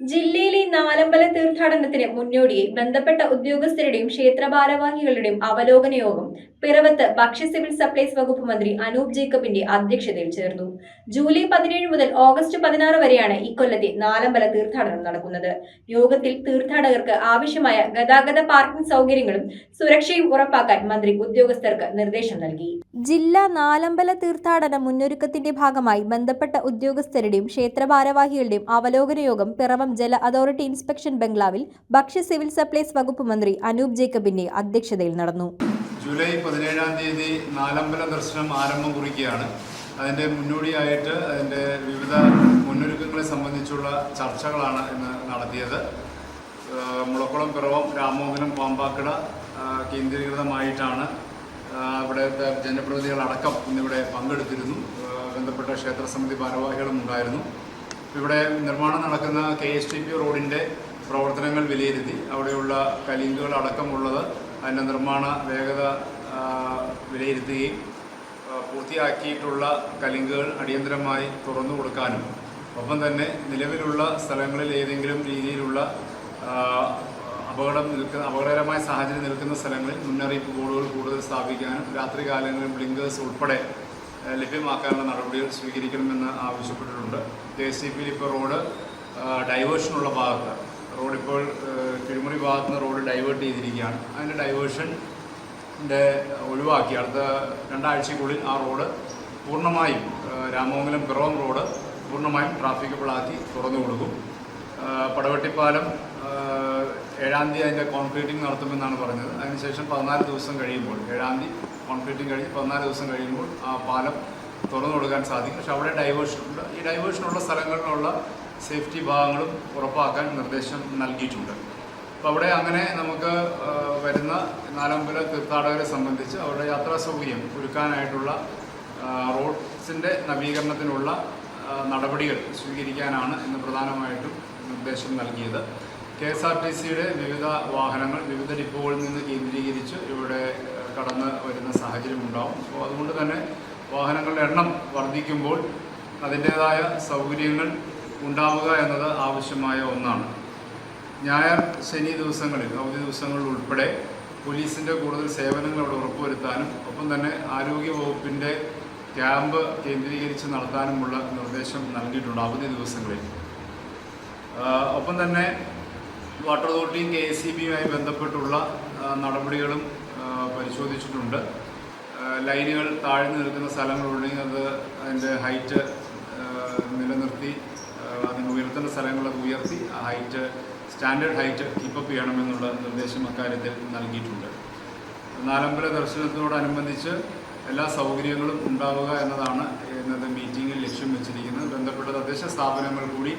ജില്ലയിലെ നാലമ്പല തീർത്ഥാടനത്തിന് മുന്നോടിയായി ബന്ധപ്പെട്ട ഉദ്യോഗസ്ഥരുടെയും ക്ഷേത്ര ഭാരവാഹികളുടെയും അവലോകന യോഗം പിറവത്ത് ഭക്ഷ്യ സിവിൽ സപ്ലൈസ് വകുപ്പ് മന്ത്രി അനൂപ് ജേക്കബിന്റെ അധ്യക്ഷതയിൽ ചേർന്നു. ജൂലൈ 17 മുതൽ ഓഗസ്റ്റ് 16 വരെയാണ് ഇക്കൊല്ലത്തെ നാലമ്പല തീർത്ഥാടനം നടക്കുന്നത്. യോഗത്തിൽ തീർത്ഥാടകർക്ക് ആവശ്യമായ ഗതാഗത പാർക്കിംഗ് സൗകര്യങ്ങളും സുരക്ഷയും ഉറപ്പാക്കാൻ മന്ത്രി ഉദ്യോഗസ്ഥർക്ക് നിർദ്ദേശം നൽകി. ജില്ലാ നാലമ്പല തീർത്ഥാടന മുന്നൊരുക്കത്തിന്റെ ഭാഗമായി ബന്ധപ്പെട്ട ഉദ്യോഗസ്ഥരുടെയും ക്ഷേത്ര ഭാരവാഹികളുടെയും അവലോകന യോഗം പിറവം ജല അതോറിറ്റി ഇൻസ്പെക്ഷൻ ബംഗ്ലാവിൽ ഭക്ഷ്യ സിവിൽ സപ്ലൈസ് വകുപ്പ് മന്ത്രി അനൂപ് ജേക്കബിന്റെ അധ്യക്ഷതയിൽ നടന്നു. ജൂലൈ 17-ാം തീയതി നാലമ്പല ദർശനം ആരംഭം കുറിക്കുകയാണ്. അതിൻ്റെ മുന്നോടിയായിട്ട് അതിൻ്റെ വിവിധ മുന്നൊരുക്കങ്ങളെ സംബന്ധിച്ചുള്ള ചർച്ചകളാണ് ഇന്ന് നടത്തിയത്. മുളക്കുളം, പിറവം, രാമമംഗലം, പാമ്പാക്കട കേന്ദ്രീകൃതമായിട്ടാണ് ഇവിടുത്തെ ജനപ്രതിനിധികളടക്കം ഇന്നിവിടെ പങ്കെടുത്തിരുന്നു. ബന്ധപ്പെട്ട ക്ഷേത്രസമിതി ഭാരവാഹികളും ഉണ്ടായിരുന്നു. ഇവിടെ നിർമ്മാണം നടക്കുന്ന KSTP റോഡിൻ്റെ പ്രവർത്തനങ്ങൾ വിലയിരുത്തി അവിടെയുള്ള കലിങ്കുകൾ അടക്കമുള്ളത് അതിൻ്റെ നിർമ്മാണ വേഗത വിലയിരുത്തുകയും പൂർത്തിയാക്കിയിട്ടുള്ള കലിങ്കുകൾ അടിയന്തരമായി തുറന്നു കൊടുക്കാനും ഒപ്പം തന്നെ നിലവിലുള്ള സ്ഥലങ്ങളിൽ ഏതെങ്കിലും രീതിയിലുള്ള അപകടകരമായ സാഹചര്യം നിൽക്കുന്ന സ്ഥലങ്ങളിൽ മുന്നറിയിപ്പ് ബോർഡുകൾ കൂടുതൽ സ്ഥാപിക്കാനും രാത്രികാലങ്ങളിൽ ബ്ലിങ്കേഴ്സ് ഉൾപ്പെടെ ലഭ്യമാക്കാനുള്ള നടപടികൾ സ്വീകരിക്കണമെന്ന് ആവശ്യപ്പെട്ടിട്ടുണ്ട്. KSTPയിൽ ഇപ്പോൾ റോഡ് ഡൈവേർഷനുള്ള ഭാഗത്ത് റോഡിപ്പോൾ കിഴിമുറി ഭാഗത്ത് നിന്ന് റോഡ് ഡൈവേർട്ട് ചെയ്തിരിക്കുകയാണ്. അതിൻ്റെ ഡൈവേർഷൻ്റെ ഒഴിവാക്കി അടുത്ത 2 ആഴ്ചയ്ക്കുള്ളിൽ ആ റോഡ് പൂർണ്ണമായും രാമമംഗലം പിറവം റോഡ് പൂർണ്ണമായും ട്രാഫിക്കബിളാക്കി തുറന്നു കൊടുക്കും. പടവെട്ടിപ്പാലം 7-ാം തീയതി അതിൻ്റെ കോൺക്രീറ്റിംഗ് നടത്തുമെന്നാണ് പറഞ്ഞത്. അതിനുശേഷം 14 ദിവസം കഴിയുമ്പോൾ 7-ാം തീയതി കോൺക്രീറ്റിംഗ് കഴിഞ്ഞ് 14 ദിവസം കഴിയുമ്പോൾ ആ പാലം തുറന്നു കൊടുക്കാൻ സാധിക്കും. പക്ഷെ അവിടെ ഡൈവേർഷനുണ്ട്. ഈ ഡൈവേർഷനുള്ള സ്ഥലങ്ങളിലുള്ള സേഫ്റ്റി ഭാഗങ്ങളും ഉറപ്പാക്കാൻ നിർദ്ദേശം നൽകിയിട്ടുണ്ട്. അപ്പോൾ അവിടെ അങ്ങനെ നമുക്ക് വരുന്ന നാലമ്പല തീർത്ഥാടകരെ സംബന്ധിച്ച് അവരുടെ യാത്രാ സൗകര്യം ഒരുക്കാനായിട്ടുള്ള റോഡ്സിൻ്റെ നവീകരണത്തിനുള്ള നടപടികൾ സ്വീകരിക്കാനാണ് ഇന്ന് പ്രധാനമായിട്ടും നിർദ്ദേശം നൽകിയത്. KSRTCയുടെ വിവിധ വാഹനങ്ങൾ വിവിധ ഡിപ്പോകളിൽ നിന്ന് കേന്ദ്രീകരിച്ച് ഇവിടെ കടന്ന് വരുന്ന സാഹചര്യം ഉണ്ടാവും. അപ്പോൾ അതുകൊണ്ട് തന്നെ വാഹനങ്ങളുടെ എണ്ണം വർദ്ധിക്കുമ്പോൾ അതിൻ്റേതായ സൗകര്യങ്ങൾ ഉണ്ടാവുക എന്നത് ആവശ്യമായ ഒന്നാണ്. ഞായർ, ശനി ദിവസങ്ങളിൽ, അവധി ദിവസങ്ങളിൽ ഉൾപ്പെടെ പോലീസിൻ്റെ കൂടുതൽ സേവനങ്ങൾ അവിടെ ഉറപ്പുവരുത്താനും ഒപ്പം തന്നെ ആരോഗ്യവകുപ്പിൻ്റെ ക്യാമ്പ് കേന്ദ്രീകരിച്ച് നടത്താനുമുള്ള നിർദ്ദേശം നൽകിയിട്ടുണ്ട് അവധി ദിവസങ്ങളിൽ. ഒപ്പം തന്നെ വാട്ടർ അതോറിറ്റിയും KSEBയുമായി ബന്ധപ്പെട്ടുള്ള നടപടികളും പരിശോധിച്ചിട്ടുണ്ട്. ലൈനുകൾ താഴ്ന്നു നിൽക്കുന്ന സ്ഥലങ്ങളുണ്ടെങ്കിൽ അതിൻ്റെ ഹൈറ്റ് നിലനിർത്തി അതിന് ഉയർത്തേണ്ട സ്ഥലങ്ങൾ ഉയർത്തി ആ ഹൈറ്റ് സ്റ്റാൻഡേർഡ് ഹൈറ്റ് കീപ്പപ്പ് ചെയ്യണമെന്നുള്ള നിർദ്ദേശം അക്കാര്യത്തിൽ നൽകിയിട്ടുണ്ട്. നാലമ്പല ദർശനത്തോടനുബന്ധിച്ച് എല്ലാ സൗകര്യങ്ങളും ഉണ്ടാവുക എന്നതാണ് ഇന്നത്തെ മീറ്റിങ്ങിൽ ലക്ഷ്യം വെച്ചിരിക്കുന്നത്. ബന്ധപ്പെട്ട തദ്ദേശ സ്ഥാപനങ്ങൾ കൂടി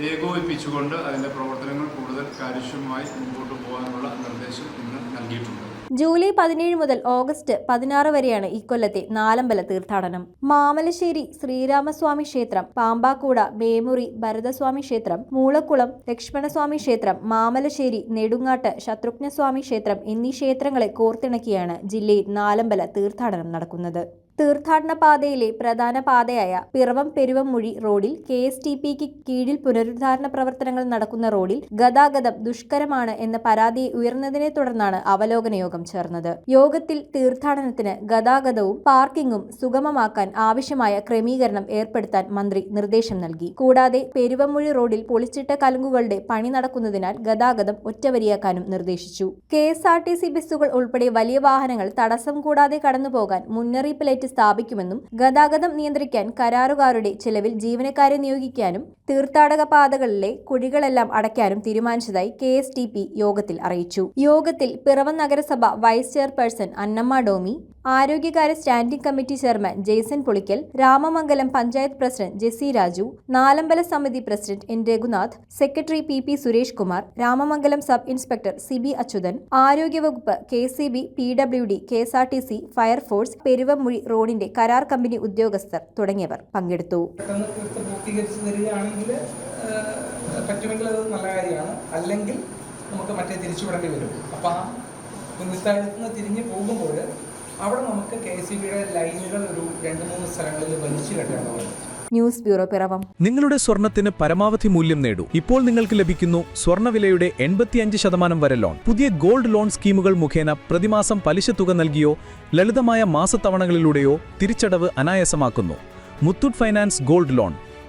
ഏകോപിപ്പിച്ചുകൊണ്ട് അതിൻ്റെ പ്രവർത്തനങ്ങൾ കൂടുതൽ കാര്യക്ഷമമായി മുമ്പോട്ട് പോകാനുള്ള നിർദ്ദേശം ഇന്ന് നൽകിയിട്ടുണ്ട്. ജൂലൈ 17 മുതൽ ഓഗസ്റ്റ് 16 വരെയാണ് ഇക്കൊല്ലത്തെ നാലമ്പല തീർത്ഥാടനം. മാമലശ്ശേരി ശ്രീരാമസ്വാമി ക്ഷേത്രം, പാമ്പാക്കൂട മേമുറി ഭരതസ്വാമി ക്ഷേത്രം, മൂളക്കുളം ലക്ഷ്മണസ്വാമി ക്ഷേത്രം, മാമലശ്ശേരി നെടുങ്ങാട്ട് ശത്രുഘ്നസ്വാമി ക്ഷേത്രം എന്നീ ക്ഷേത്രങ്ങളെ കോർത്തിണക്കിയാണ് ജില്ലയിൽ നാലമ്പല തീർത്ഥാടനം നടക്കുന്നത്. തീർത്ഥാടന പാതയിലെ പ്രധാന പാതയായ പിറവം പെരുവമുഴി റോഡിൽ KSTPക്ക് കീഴിൽ പുനരുദ്ധാരണ പ്രവർത്തനങ്ങൾ നടക്കുന്ന റോഡിൽ ഗതാഗതം ദുഷ്കരമാണ് എന്ന പരാതി ഉയർന്നതിനെ തുടർന്നാണ് അവലോകന യോഗം ചേർന്നത്. യോഗത്തിൽ തീർത്ഥാടനത്തിന് ഗതാഗതവും പാർക്കിംഗും സുഗമമാക്കാൻ ആവശ്യമായ ക്രമീകരണം ഏർപ്പെടുത്താൻ മന്ത്രി നിർദ്ദേശം നൽകി. കൂടാതെ പെരുവമുഴി റോഡിൽ പൊളിച്ചിട്ട കലുങ്കുകളുടെ പണി നടക്കുന്നതിനാൽ ഗതാഗതം ഒറ്റവരിയാക്കാനും നിർദ്ദേശിച്ചു. KSRTC ബസ്സുകൾ ഉൾപ്പെടെ വലിയ വാഹനങ്ങൾ തടസ്സം കൂടാതെ കടന്നുപോകാൻ മുന്നറിയിപ്പ് ലൈറ്റ് സ്ഥാപിക്കുമെന്നും ഗതാഗതം നിയന്ത്രിക്കാൻ കരാറുകാരുടെ ചെലവിൽ ജീവനക്കാരെ നിയോഗിക്കാനും തീർത്ഥാടക പാതകളിലെ കുഴികളെല്ലാം അടയ്ക്കാനും തീരുമാനിച്ചതായി KSTP യോഗത്തിൽ അറിയിച്ചു. യോഗത്തിൽ പിറവം നഗരസഭ വൈസ് ചെയർപേഴ്സൺ അന്നമ്മ ഡോമി, ആരോഗ്യകാര്യ standing committee chairman Jaison Pulickal, Ramamangalam panchayat president Jessy Raju, നാലമ്പല സമിതി president N Raghunath, secretary PP Suresh Kumar, Ramamangalam sub inspector CB Achuthan, ആരോഗ്യവകുപ്പ്, KCB, PWD, KSRTC, fire force, Peruvamuzhi റോഡിന്റെ കരാർ കമ്പനി ഉദ്യോഗസ്ഥർ തുടങ്ങിയവർ പങ്കെടുത്തു. പറ്റുമെങ്കിൽ അത് നല്ല കാര്യമാണ്, അല്ലെങ്കിൽ നമുക്ക് മറ്റേ തിരിച്ചുവിടേണ്ടി വരും. അപ്പം ആ കുന്നിത്താഴത്ത് നിന്ന് തിരിഞ്ഞ് പോകുമ്പോൾ അവിടെ നമുക്ക് KCBയുടെ ലൈനുകൾ ഒരു 2-3 സ്ഥലങ്ങളിൽ വലിച്ചു കെട്ടേണ്ടതുണ്ട്. News bureau Piravom. നിങ്ങളുടെ സ്വർണത്തിന് പരമാവധി മൂല്യം നേടൂ. ഇപ്പോൾ നിങ്ങൾക്ക് ലഭിക്കുന്നു സ്വർണ്ണവിലയുടെ 85% വരെ ലോൺ. പുതിയ ഗോൾഡ് ലോൺ സ്കീമുകൾ മുഖേന പ്രതിമാസം പലിശ തുക നൽകിയോ ലളിതമായ മാസത്തവണകളിലൂടെയോ തിരിച്ചടവ് അനായാസമാക്കുന്നു. Muthoot finance gold loan